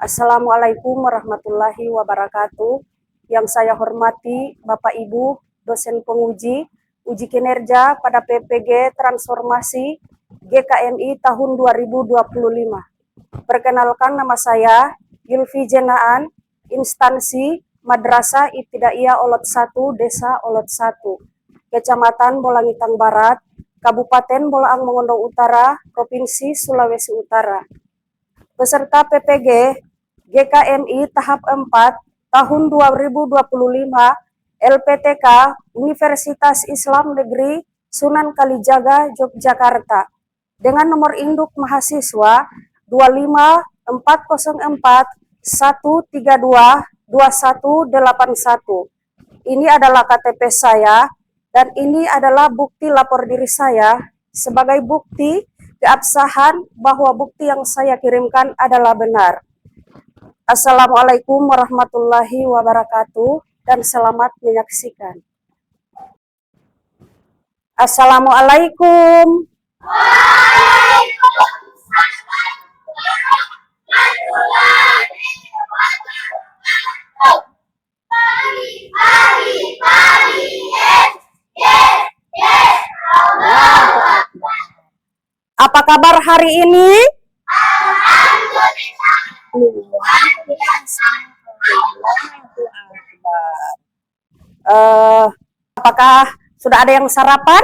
Assalamualaikum warahmatullahi wabarakatuh. Yang saya hormati Bapak Ibu, dosen penguji, uji kinerja pada PPG Transformasi GKMI tahun 2025. Perkenalkan, nama saya Yulfi Jenaan, instansi Madrasah Ibtidaiyah Olot 1, Desa Olot 1, Kecamatan Bolangitang Barat, Kabupaten Bolaang Mongondo Utara, Provinsi Sulawesi Utara. Peserta PPG GKMI tahap 4 tahun 2025 LPTK Universitas Islam Negeri Sunan Kalijaga, Yogyakarta, dengan nomor induk mahasiswa 25441322181. Ini adalah KTP saya dan ini adalah bukti lapor diri saya sebagai bukti keabsahan bahwa bukti yang saya kirimkan adalah benar. Assalamualaikum warahmatullahi wabarakatuh dan selamat menyaksikan. Assalamualaikum. Apa kabar hari ini? Apakah sudah ada yang sarapan?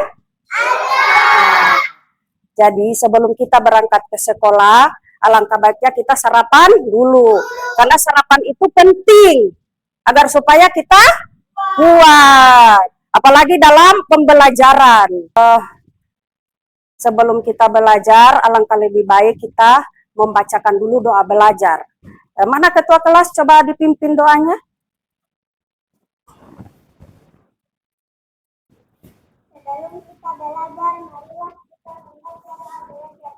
Jadi sebelum kita berangkat ke sekolah, alangkah baiknya kita sarapan dulu. Karena sarapan itu penting agar supaya kita kuat. Apalagi dalam pembelajaran. Sebelum kita belajar, alangkah lebih baik kita membacakan dulu doa belajar. Mana ketua kelas? Coba dipimpin doanya. Sebelum kita belajar, marilah kita membaca doa belajar.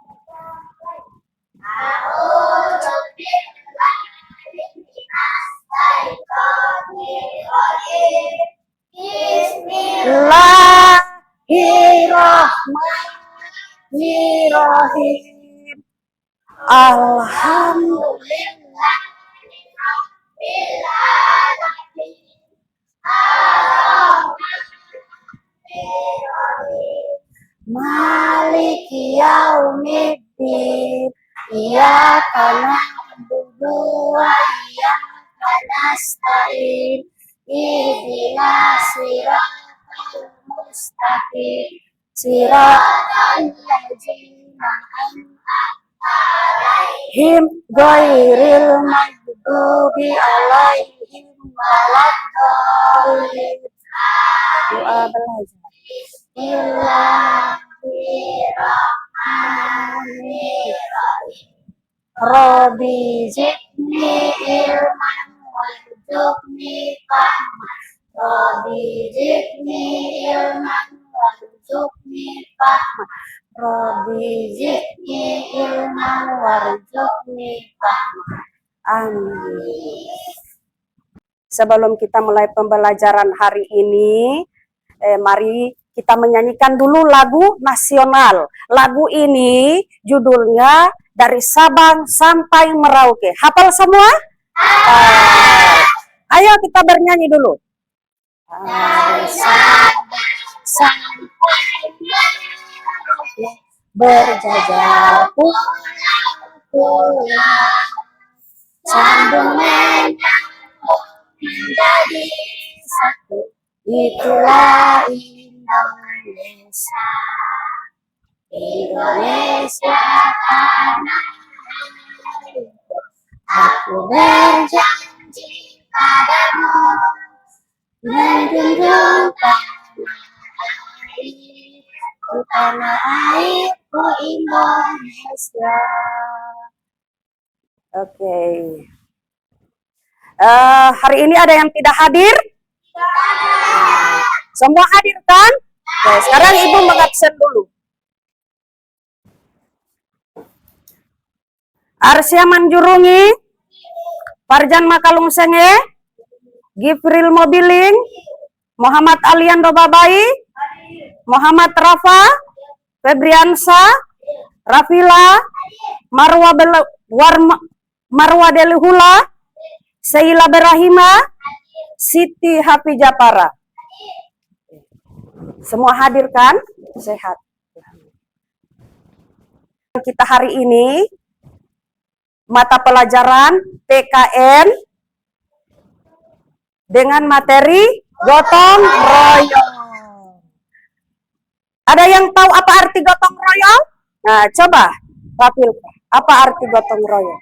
Bismillahirrahmanirrahim. Alhamdulillah. Maliki yaumiddin. Iyyaka na'budu wa iyyaka nasta'in. Ihdinas siratal mustaqim. Siratal ladzina an'amta 'alaihim ghairil maghdubi 'alaihim waladdallin. Doa belajar. Bismillahirrahmanirrahim. Rabbi zidni ilman warzuqni fahman. Rabbi zidni ilman warzuqni fahman. Rabbi zidni ilman warzuqni fahman. Amin. Sebelum kita mulai pembelajaran hari ini, mari kita menyanyikan dulu lagu nasional. Lagu ini judulnya Dari Sabang Sampai Merauke. Hafal semua? Ayo kita bernyanyi dulu. Dari Sabang sampai Merauke, berjajah pulau-pulau, sambung menjadi satu. Itulah Indonesia. Indonesia tanah airku. Aku berjanji padamu menjunjung tanah airku Indonesia. Oke. Hari ini ada yang tidak hadir? Semua hadir kan? Oke, sekarang Ibu mengabsen dulu. Arsia Manjurungi, Farjan Makalung Senge, Gifril Mobiling, Muhammad Aliando Babai, Muhammad Rafa, Febriansa, Rafila, Marwa Delihula, Sheila Berahima, Siti Hafijapara. Semua hadir kan? Sehat. Kita hari ini mata pelajaran PKN dengan materi gotong royong. Ada yang tahu apa arti gotong royong? Nah, coba Rapil, apa arti gotong royong?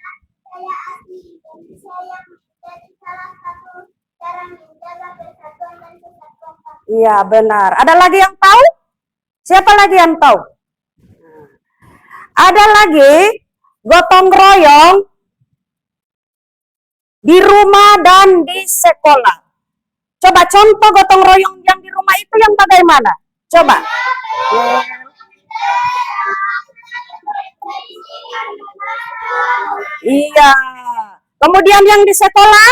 Saya Indonesia yang menjadi salah satu cara menjaga persatuan dan kesatuan bangsa. Iya, benar. Ada lagi yang tahu? Siapa lagi yang tahu? Ada lagi gotong royong di rumah dan di sekolah. Coba contoh gotong royong yang di rumah itu yang bagaimana? Coba. Iya. Kemudian yang di sekolah?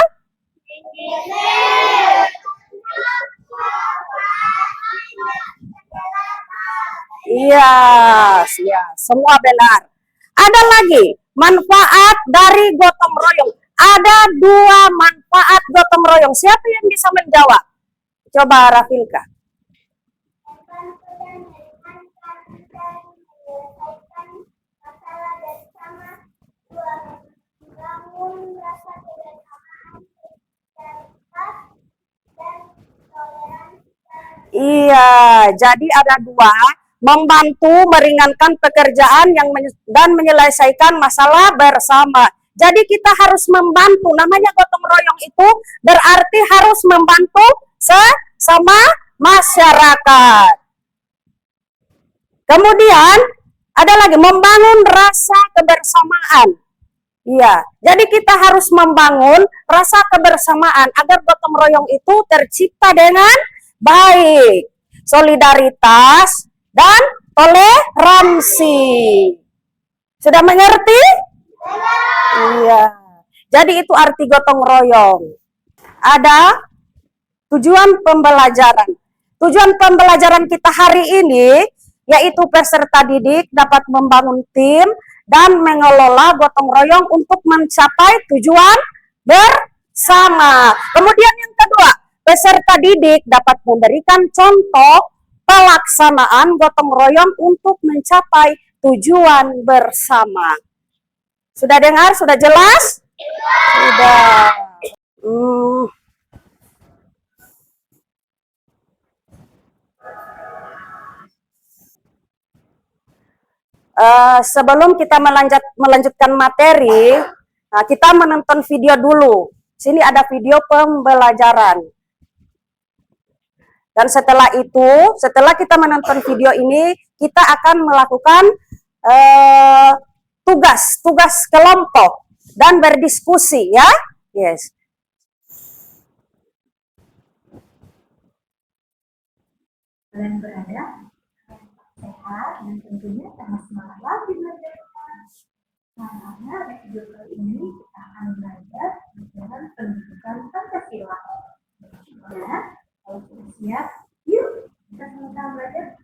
Iya, ya, semua benar. Ada lagi manfaat dari gotong royong. Ada 2 manfaat gotong royong. Siapa yang bisa menjawab? Coba Rafilka. Membantu dan meringankan dan menyelesaikan masalah bersama. 2. Membangun rasa kebersamaan, solidaritas, dan toleransi. Iya, jadi ada 2, membantu meringankan pekerjaan dan menyelesaikan masalah bersama. Jadi kita harus membantu, namanya gotong royong itu berarti harus membantu sesama masyarakat. Kemudian ada lagi membangun rasa kebersamaan. Iya, jadi kita harus membangun rasa kebersamaan agar gotong royong itu tercipta dengan baik, solidaritas, dan toleransi. Sudah mengerti? Iya. Jadi itu arti gotong royong. Ada tujuan pembelajaran. Tujuan pembelajaran kita hari ini yaitu peserta didik dapat membangun tim dan mengelola gotong royong untuk mencapai tujuan bersama. Kemudian yang kedua, peserta didik dapat memberikan contoh pelaksanaan gotong royong untuk mencapai tujuan bersama. Sudah dengar? Sudah jelas? Sudah. Sebelum kita melanjutkan materi, nah kita menonton video dulu. Sini ada video pembelajaran. Dan setelah itu, setelah kita menonton video ini, kita akan melakukan tugas kelompok dan berdiskusi ya. Yes. Kalian berada sehat dan tentunya sama semangat lagi belajar. Karena video kali ini kita akan belajar tentang pendidikan Pancasila. Nah, kalau sudah siap, yuk kita sama-sama belajar.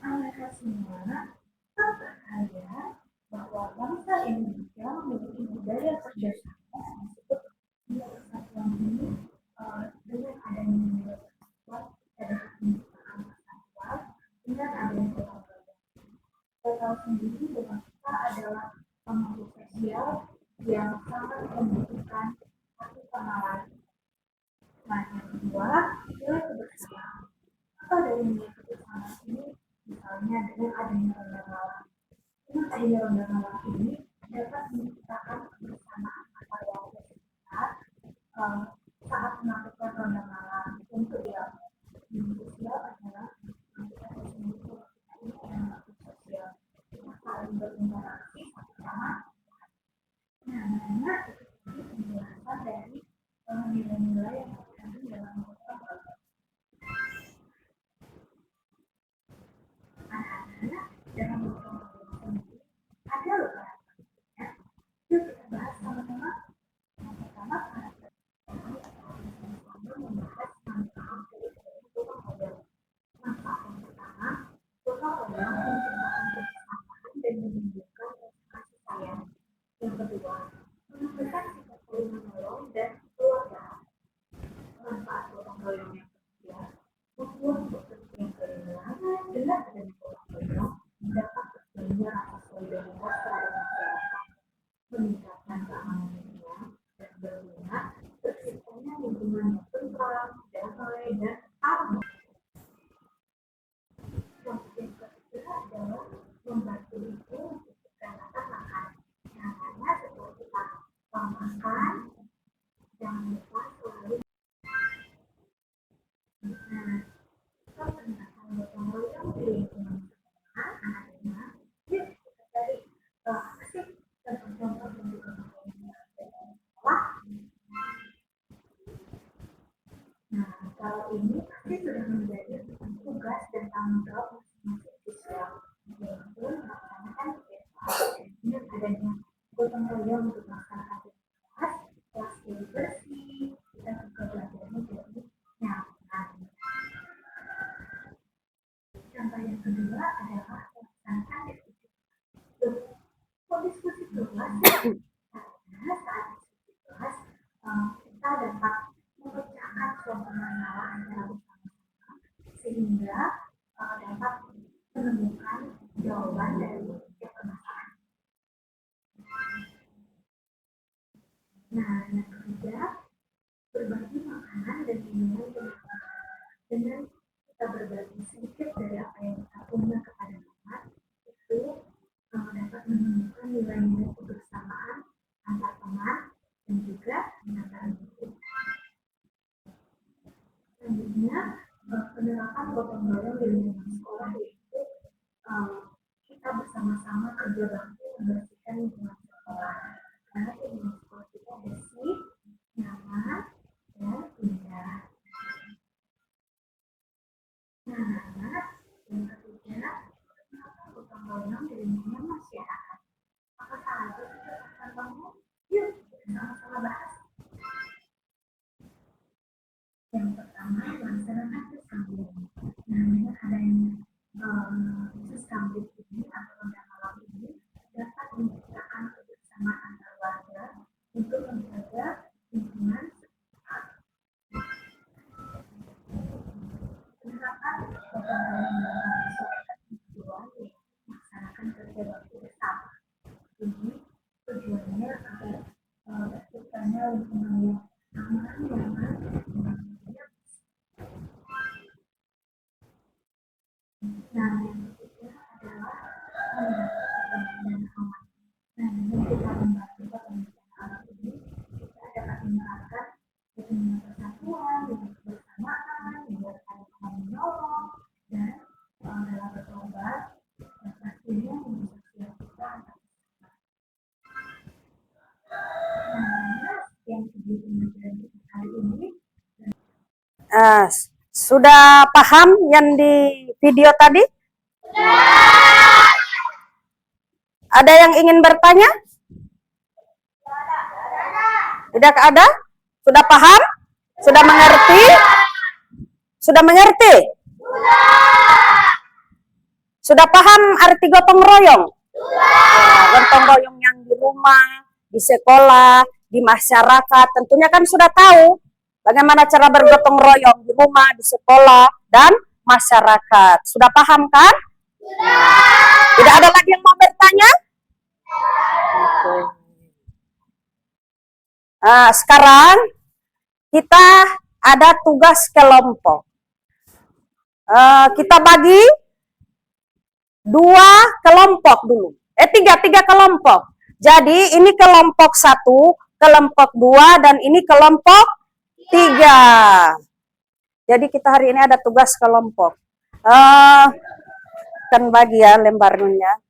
Mereka semua percaya bahwa bangsa Indonesia memiliki budaya kerjasama yang disebut Nilai Persatuan ini dengan adanya nilai persatuan dan kebinekaan persatuan dengan adanya gotong royong. Kita tahu sendiri bahwa kita adalah makhluk sosial yang sangat membutuhkan satu sama lain. Nah, yang kedua, nilai kebersamaan. Apa dari nilai kebersamaan ini? Misalnya dengan adanya ronda malam. Dengan adanya ronda malam ini dapat menciptakan kebersamaan antar warga sekitar saat melakukan ronda malam. Untuk yang sosial adalah kita sendiri ini adalah makhluk sosial. Kita saling berinteraksi satu sama. Nah, mana itu penjelasan dari nilai-nilai yang terkandung dalam gotong royong. Anak-anak dalam gotong royong sendiri ada loh karakternya. Yuk kita bahas sama-sama. Yang pertama karakter ini sama membahas manfaat dari gotong royong. Manfaat yang pertama, gotong royong menciptakan kebersamaan dan menimbulkan itu untuk peralatan makan. Caranya setelah kita makan, jangan lupa selalu penerapan gotong royong di lingkungan sekolah anak-anak. Yuk kita cari apa sih contoh-contoh bentuk gotong royong yang ada di sekolah. Nah, kalau ini pasti sudah menjadi tugas dan tanggung jawab masing-masing siswa, yaitu melaksanakan kegiatan dengan adanya gotong royong untuk masyarakat di kelas jadi bersih, dan juga belajarnya jadi nyaman. Contoh yang kedua adalah melaksanakan diskusi. Kok diskusi kelas? Karena saat diskusi kelas kita dapat memecahkan suatu masalah secara bersama-sama sehingga dapat menemukan jawaban dari setiap permasalahan. Nah, yang ketiga, berbagi makanan dan minuman dengan kita berbagi sedikit dari apa yang kita punya kepada teman, itu dapat menemukan nilai-nilai kebersamaan antar teman dan juga antar individu. Selanjutnya, penerapan gotong royong di lingkungan sekolah yaitu kita bersama-sama kerja bakti membersihkan lingkungan sekolah. Karena lingkungan sekolah kita bersih, nyaman, dan indah. Nah, yang ketiga, penerapan gotong royong di lingkungan masyarakat. Apa saja sih contohnya? Yuk, kita sama-sama bahas. Yang pertama, melaksanakan sesambung. Nah, dengan adanya sesambung ini atau ronda malam ini dapat menciptakan kebersamaan antar warga untuk menjaga lingkungan sekitar. Penerapan gotong royong dalam masyarakat tujuan yaitu melaksanakan kerja bakti bersama. Ini tujuannya agar terciptanya lingkungan yang aman, nyaman, dan nah, yang ketiga adalah mendapatkan pembinaan aman. Nah, dengan kita membantu pembinaan aman ini, kita dapat menerapkan dengan persatuan, dengan kebersamaan, dengan saling menolong, dan dalam bertobat, dan pastinya menjadi sosial kita antar sesama. Nah, yang kedua pembelajaran kita kali ini. Sudah paham yang di video tadi? Ada yang ingin bertanya? Tidak ada? Sudah paham? Sudah mengerti? Sudah mengerti? Sudah paham arti gotong royong? Ya, gotong royong yang di rumah, di sekolah, di masyarakat, tentunya kan sudah tahu bagaimana cara bergotong royong di rumah, di sekolah, dan masyarakat. Sudah paham kan? Tidak ada lagi yang mau bertanya? Nah, sekarang kita ada tugas kelompok. Kita bagi dua kelompok dulu. Tiga kelompok. Jadi ini kelompok 1, kelompok 2, dan ini kelompok 3. Jadi kita hari ini ada tugas kelompok. Kan bagi ya lembarnya.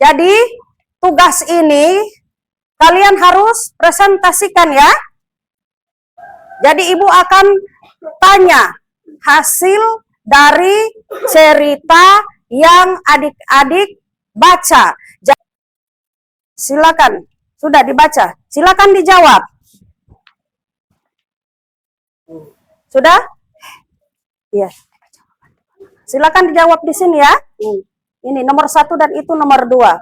Jadi tugas ini kalian harus presentasikan ya. Jadi ibu akan tanya hasil dari cerita yang adik-adik baca. Silakan, sudah dibaca. Silakan dijawab. Sudah? Iya. Silakan dijawab di sini ya. Ini nomor 1 dan itu nomor 2.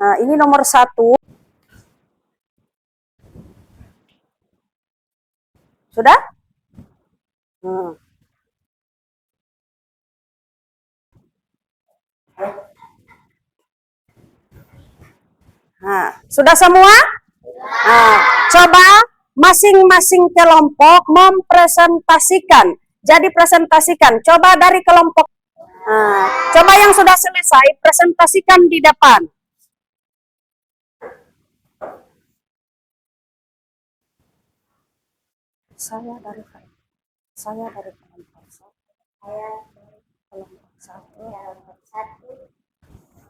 Nah, ini nomor 1. Sudah? Nah, sudah semua? Nah, coba masing-masing kelompok mempresentasikan. Jadi presentasikan. Coba dari kelompok. Nah, coba yang sudah selesai presentasikan di depan. Saya dari kelompok satu.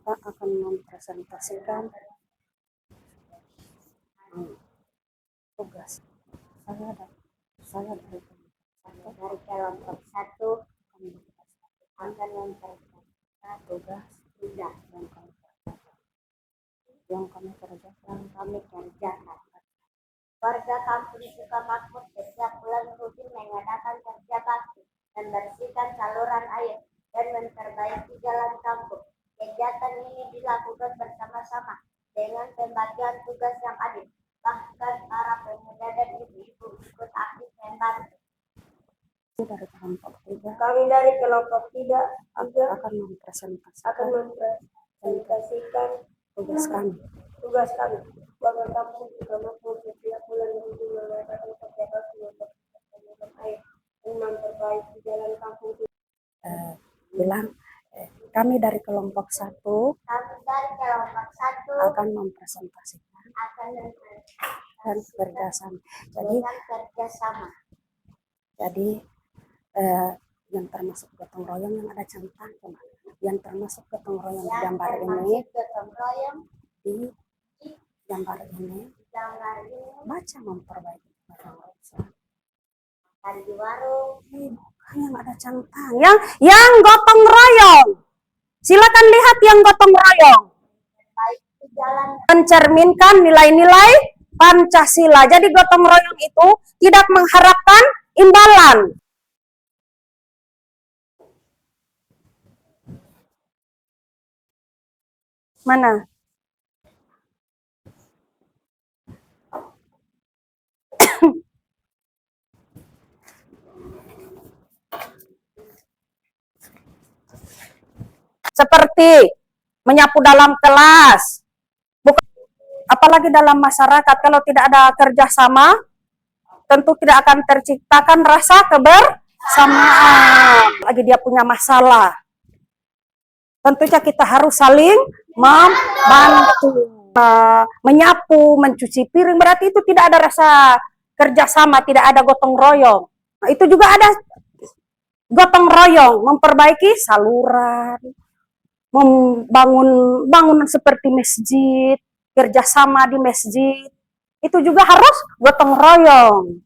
Kita akan mempresentasikan tugas. Saya dari kelompok satu akan mempresentasikan tugas yang kami kerjakan. Warga kampung Sukamakmur setiap bulan rutin mengadakan kerja bakti, membersihkan saluran air, dan memperbaiki jalan kampung. Kegiatan ini dilakukan bersama-sama dengan pembagian tugas yang adil. Bahkan para pemuda dan ibu-ibu ikut aktif membantu. Dari kelompok tiga. Kami dari kelompok tiga akan mempresentasikan tugas kami. Warga kampung Sukamakmur setiap bulan rutin mengadakan kerja bakti untuk menyedot air dan memperbaiki jalan kampung. Kami dari kelompok satu akan mempresentasikan dan kerjasama. Jadi yang termasuk gotong royong yang ada centang, yang termasuk gotong royong di gambar ini, baca memperbaiki gotong royong. Di warung. Yang ada centang, yang gotong royong. Silakan lihat yang gotong royong. Mencerminkan nilai-nilai Pancasila. Jadi gotong royong itu tidak mengharapkan imbalan. Mana? Seperti menyapu dalam kelas, apalagi dalam masyarakat. Kalau tidak ada kerjasama, tentu tidak akan terciptakan rasa kebersamaan. Lagi dia punya masalah, tentunya kita harus saling membantu. Menyapu, mencuci piring, berarti itu tidak ada rasa kerjasama, tidak ada gotong royong. Nah, itu juga ada gotong royong, memperbaiki saluran, membangun seperti masjid, kerjasama di masjid, itu juga harus gotong royong.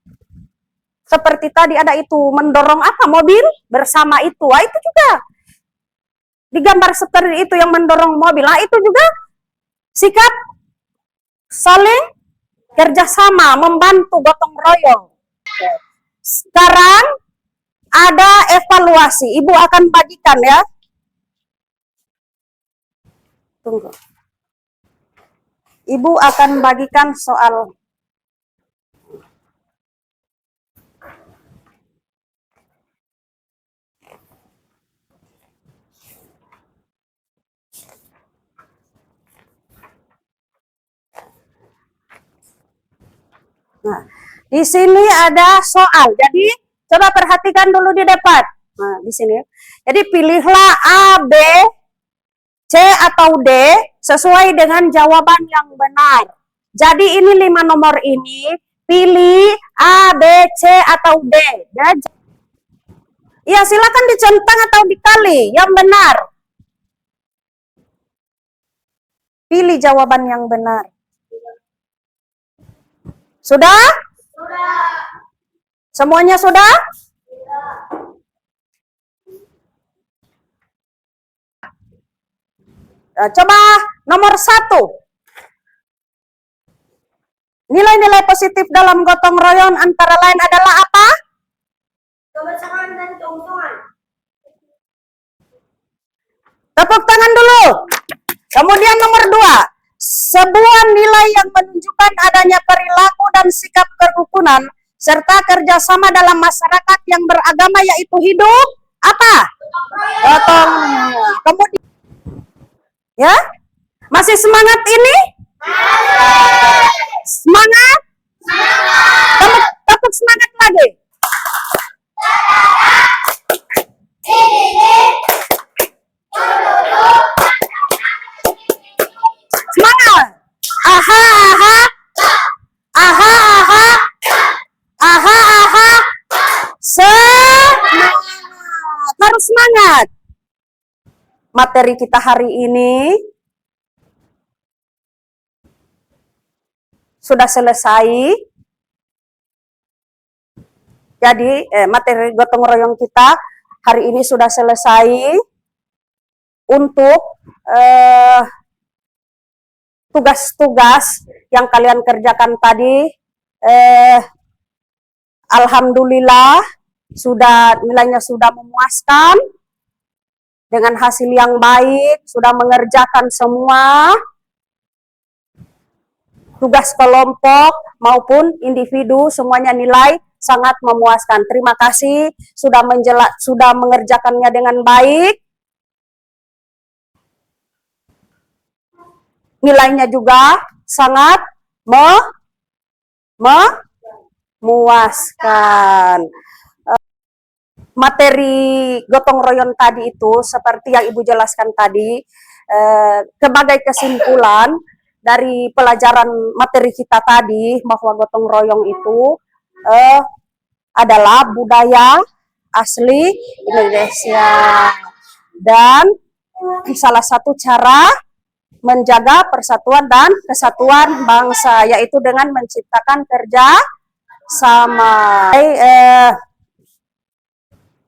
Seperti tadi ada itu, mendorong apa, mobil bersama itu, itu juga digambar seperti itu, yang mendorong mobil. Nah, itu juga sikap saling kerjasama, membantu, gotong royong. Sekarang ada evaluasi, Ibu akan bagikan ya. Tunggu. Ibu akan bagikan soal. Nah, di sini ada soal. Jadi coba perhatikan dulu di depan. Nah, di sini. Jadi pilihlah A, B, C atau D sesuai dengan jawaban yang benar. Jadi ini 5 nomor ini, pilih A, B, C atau D. Ya, silakan dicentang atau dikali yang benar. Pilih jawaban yang benar. Sudah? Sudah. Semuanya sudah? Coba nomor 1. Nilai-nilai positif dalam gotong royong antara lain adalah apa? Kebersamaan dan keuntungan. Tepuk tangan dulu. Kemudian nomor 2. Sebuah nilai yang menunjukkan adanya perilaku dan sikap kerukunan serta kerjasama dalam masyarakat yang beragama, yaitu hidup apa? Gotong. Kemudian, ya, masih semangat ini? Semangat? Tepuk semangat lagi. Semangat. Aha, aha. Aha, aha. Aha, aha. Semangat. Harus semangat. Materi kita hari ini sudah selesai. Jadi materi gotong royong kita hari ini sudah selesai. Untuk tugas-tugas yang kalian kerjakan tadi, alhamdulillah sudah nilainya sudah memuaskan, dengan hasil yang baik, sudah mengerjakan semua tugas kelompok maupun individu, semuanya nilai sangat memuaskan. Terima kasih sudah mengerjakannya dengan baik. Nilainya juga sangat memuaskan. Materi gotong royong tadi itu seperti yang Ibu jelaskan tadi, sebagai kesimpulan dari pelajaran materi kita tadi, bahwa gotong royong itu adalah budaya asli Indonesia dan salah satu cara menjaga persatuan dan kesatuan bangsa, yaitu dengan menciptakan kerja sama.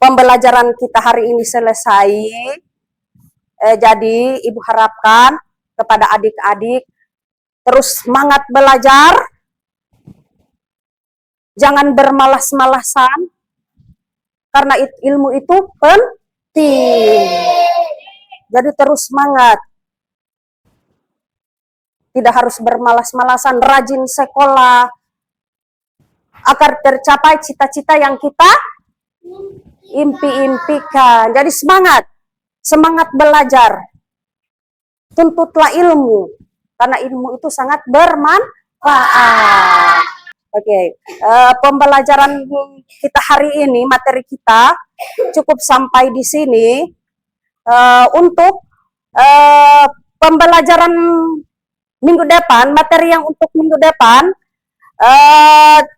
Pembelajaran kita hari ini selesai. Jadi Ibu harapkan kepada adik-adik terus semangat belajar, jangan bermalas-malasan, karena ilmu itu penting. Jadi terus semangat. Tidak harus bermalas-malasan, rajin sekolah, agar tercapai cita-cita yang kita impikan. Jadi semangat belajar. Tuntutlah ilmu, karena ilmu itu sangat bermanfaat. Oke, pembelajaran kita hari ini, materi kita cukup sampai di sini. Untuk pembelajaran minggu depan, materi yang untuk minggu depan,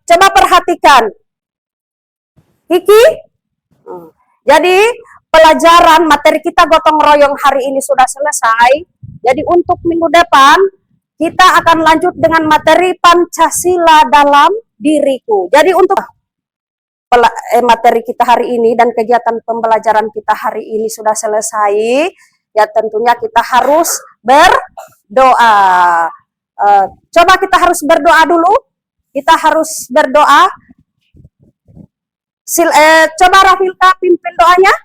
coba perhatikan. Kiki, jadi pelajaran materi kita gotong royong hari ini sudah selesai. Jadi untuk minggu depan kita akan lanjut dengan materi Pancasila dalam diriku. Jadi untuk materi kita hari ini dan kegiatan pembelajaran kita hari ini sudah selesai. Ya tentunya kita harus berdoa. Coba kita harus berdoa dulu. Kita harus berdoa. Coba Rafilka pimpin doanya.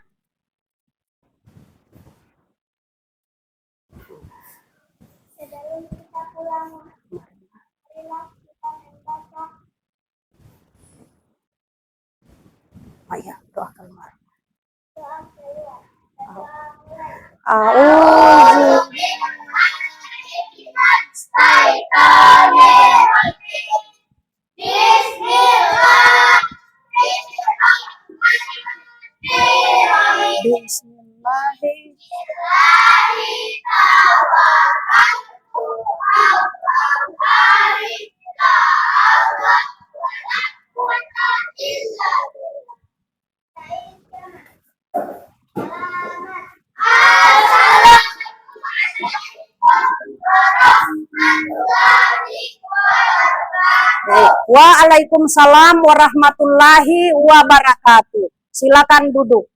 Sebelum kita pulang, marilah kita membaca. Ayah, doa keluar. Doa keluar. Doa mulai. Waalaikumsalam warahmatullahi wabarakatuh. Silakan duduk.